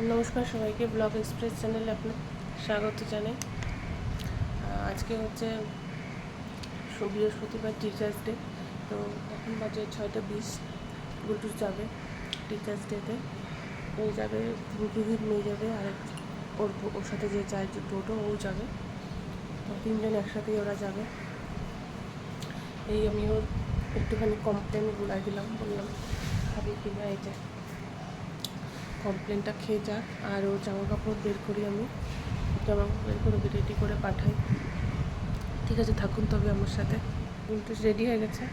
নমস্কার সবাইকে, blog express চ্যানেলে আপনার স্বাগত জানাই। আজকে হচ্ছে বৃহস্পতিবার, টিচার্স ডে। তো এখন বাজে 6:20। গুলটুস যাবে টিচার্স ডেতে। ও যাবে, রুটিভির মেয়ে যাবে, আর ওর সাথে যে যায় যে টোটো, ও যাবে। তো তিনজন একসাথেই ওরা যাবে। এই আমি ওর একটুখানি কমপ্লেন গুলাই দিলাম, বললাম খাবি কি না, এই যে কমপ্লেনটা খেয়ে যাক। আর ও জামা কাপড় বের করি, আমি জামা কাপড় বের করে রেডি করে পাঠাই। ঠিক আছে, থাকুন তবে আমার সাথে। কিন্তু রেডি হয়ে গেছে,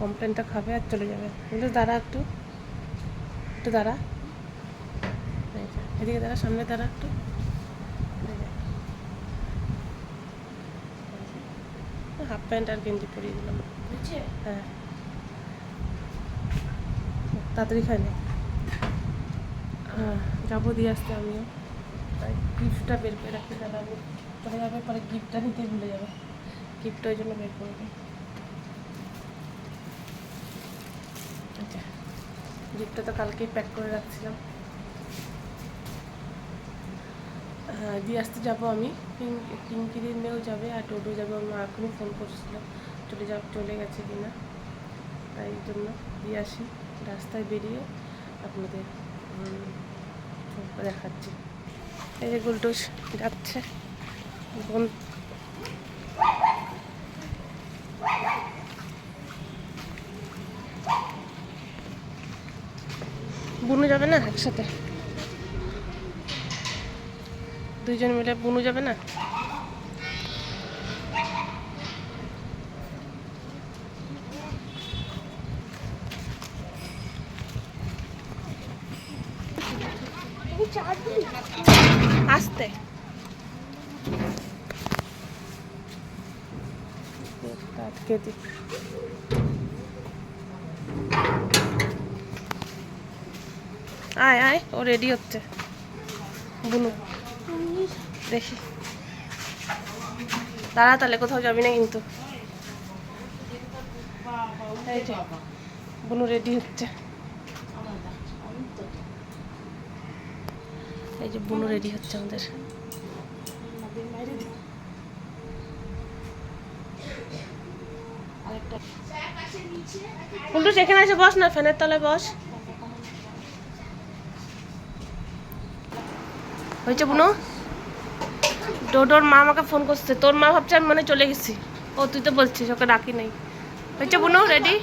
কমপ্লেনটা খাবে আর চলে যাবে। কিন্তু দাঁড়া, একটু দাঁড়া, এদিকে দাঁড়া, সামনে দাঁড়া একটু। হাফ প্যান্ট আর গেঞ্জি পরিয়ে দিলাম। হ্যাঁ, তাড়াতাড়ি খাই না। হ্যাঁ, যাবো দিয়ে আসতে আমিও। তাই গিফটটা বের করে রাখতে দাঁড়াবো, চলে যাবে, পরে গিফটটা নিতে ভুলে যাবে। গিফটটা ওই জন্য বের করবে। আচ্ছা, গিফটটা তো কালকেই প্যাক করে রাখছিলাম। দিয়ে আসতে যাবো আমি। পিঙ্কিদের মেয়েও যাবে আর টোটো যাবে। ওর মা এখনই ফোন করছিল চলে গেছে কিনা, তাই জন্য দিয়ে আসি। রাস্তায় বেরিয়ে আপনাদের দেখাচ্ছি। এই যে গুলটুস যাচ্ছে, বোন বুনু যাবে না একসাথে, দুইজন মিলে বুনু যাবে না। আসতে আটকে দি। আয় আয়, ও রেডি হচ্ছে বুনু। দেখি, দাঁড়া তাহলে, কোথাও যাবি না কিন্তু। এই যে বুনু রেডি হচ্ছে, এই যে বুনু রেডি হচ্ছে আমাদের। কুন্টুস এখানে এসে বস না, ফ্যানের তলায় বস। হয়েছে বুনু? ডোডোর মা আমাকে ফোন করছে, তোর মা ভাবছে আমি মানে চলে গেছি। ও তুই তো বলছিস ওকে ডাকি নাই। হয়েছে বুনু, রেডি?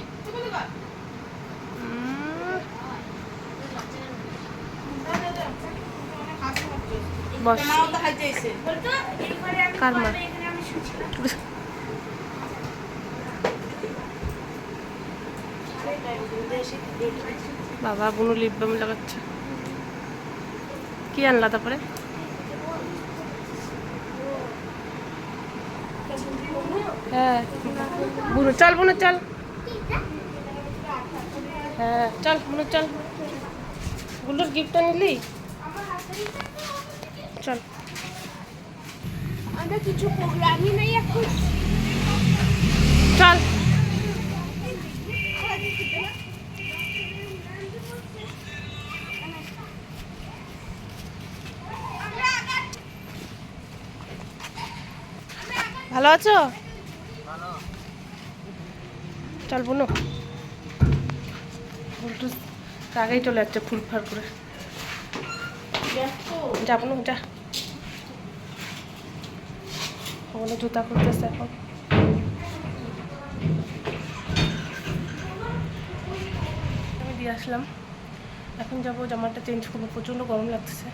বস। কার মা? বাবা, বুনু লিপ বাম লাগাচ্ছে। কি আনলা তারপরে? হ্যাঁ বুনু, চল বুনু চল। হ্যাঁ চল বুনু চল। বুনুর গিফটটা নিলি? চল। কিছু প্রোগ্রামই নেই এখন, চল। ভালো আছো? চল বুনু। আগেই চলে যাচ্ছে ফুল ফার করে। যা বুনু যা, ওগুলো জুতা করতেছে এখন। আমি দিয়ে আসলাম, এখন যাবো জামাটা চেঞ্জ করবো, প্রচণ্ড গরম লাগছে।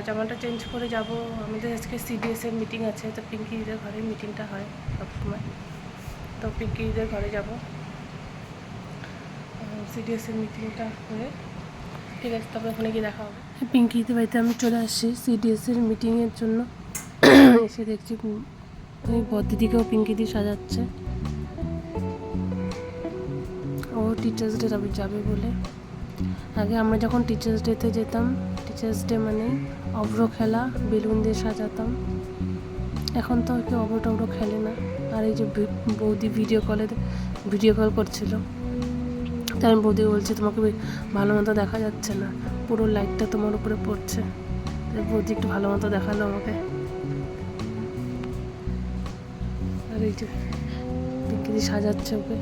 জামাটা চেঞ্জ করে যাব। আমাদের আজকে সিডিএসের মিটিং আছে, তো পিঙ্কিদের ঘরে মিটিংটা হয় সবসময়। তো পিঙ্কিদের ঘরে যাব, সিডিএসের মিটিংটা হয়ে। ঠিক আছে, তবে ওখানে গিয়ে দেখা হবে। পিঙ্কিদের বাড়িতে আমি চলে আসছি সিডিএসের মিটিংয়ের জন্য। এসে দেখছি ওই বদিদিকেও পিঙ্কিদি সাজাচ্ছে। ও টিচার্স ডে যাবে বলে। আগে আমরা যখন টিচার্স ডেতে যেতাম, টিচার্স ডে মানে অভ্র খেলা, বেলুন দিয়ে সাজাতাম। এখন তো কেউ অভ্র টভ্র খেলে না। আর এই যে বৌদি ভিডিও কল করছিল, তাই আমি বৌদি বলছি তোমাকে ভালো মতো দেখা যাচ্ছে না। পুরো লাইটটা তোমার উপরে পড়ছে। বৌদি একটু ভালো মতো দেখালো আমাকে। আর এই যে পিঙ্কিদি সাজাচ্ছে ওকে,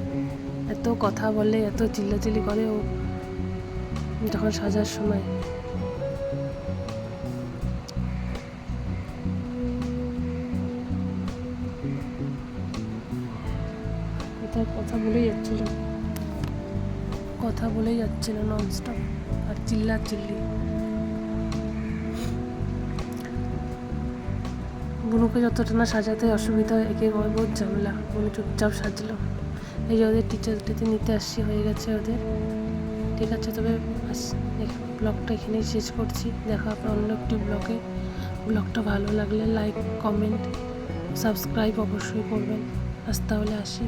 এত কথা বলে, এত চিল্লাচিল্লি করে ও যখন সাজার সময়। কথা বলেই যাচ্ছিল ননস্টপ, আর চিল্লি। বুনুকে যতটা না সাজাতে অসুবিধা হয়, একে বহুত ঝামেলা। বুনু চুপচাপ সাজলো। এই যে ওদের টিচার্স ডেতে নিতে আসছি, হয়ে গেছে ওদের। ঠিক আছে, তবে ব্লগটা এখানেই শেষ করছি। দেখা হবে অন্য একটি ব্লগে। ব্লগটা ভালো লাগলে লাইক, কমেন্ট, সাবস্ক্রাইব অবশ্যই করবেন। আজ তাহলে আসি।